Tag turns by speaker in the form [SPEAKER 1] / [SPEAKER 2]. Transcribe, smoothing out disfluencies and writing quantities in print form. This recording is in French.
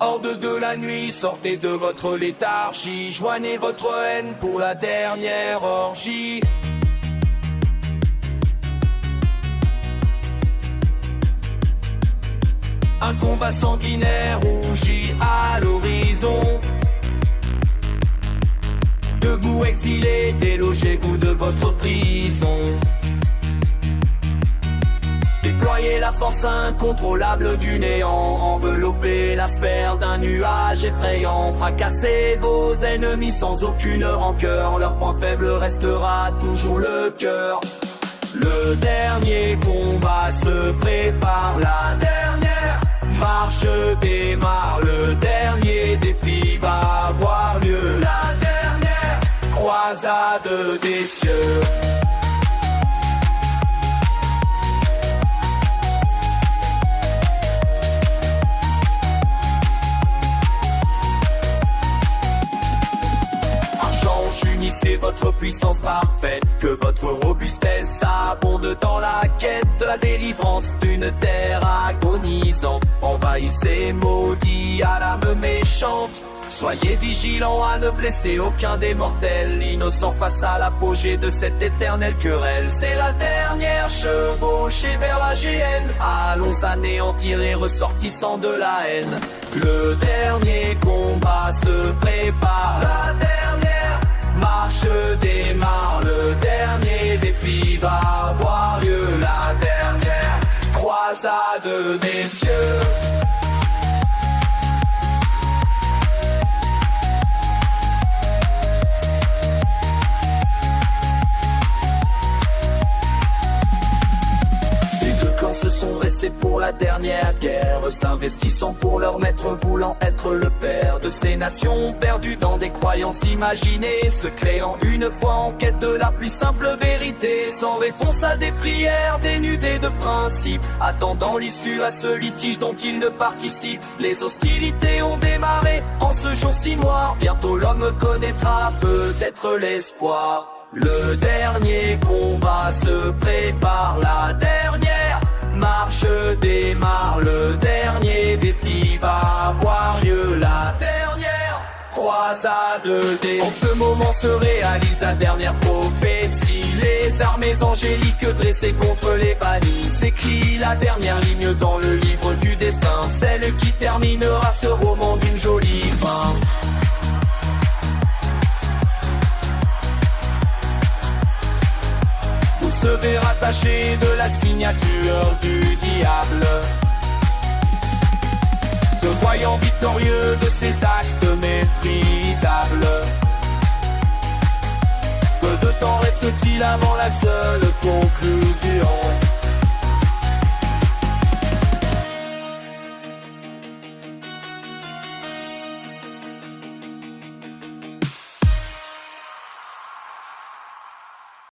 [SPEAKER 1] Horde de la nuit, sortez de votre léthargie, joignez votre haine pour la dernière orgie. Un combat sanguinaire rougit à l'horizon. Debout exilés, délogez-vous de votre prison. Déployez la force incontrôlable du néant, enveloppez la sphère d'un nuage effrayant. Fracassez vos ennemis sans aucune rancœur, leur point faible restera toujours le cœur. Le dernier combat se prépare, la dernière marche démarre, le dernier défi va avoir lieu, la dernière croisade des cieux. Unissez votre puissance parfaite, que votre robustesse abonde dans la quête de la délivrance d'une terre agonisante. Envahissez maudits à l'âme méchante. Soyez vigilants à ne blesser aucun des mortels innocents face à l'apogée de cette éternelle querelle. C'est la dernière chevauchée vers la géhenne. Allons anéantir les ressortissants de la haine. Le dernier combat se prépare, la dernière marche démarre, le dernier défi va avoir lieu, la dernière croisade des cieux. Se sont dressés pour la dernière guerre, s'investissant pour leur maître, voulant être le père de ces nations perdues dans des croyances imaginées, se créant une foi en quête de la plus simple vérité, sans réponse à des prières dénudées de principes, attendant l'issue à ce litige dont ils ne participent. Les hostilités ont démarré en ce jour si noir, bientôt l'homme connaîtra peut-être l'espoir. Le dernier combat se prépare, la dernière marche démarre, le dernier défi va avoir lieu, la dernière croisade des... En ce moment se réalise la dernière prophétie, les armées angéliques dressées contre les bannis. S'écrit la dernière ligne dans le livre du destin, celle qui terminera ce roman d'une jolie fin. Se verra taché de la signature du diable. Se voyant victorieux de ses actes méprisables. Peu de temps reste-t-il avant la seule conclusion?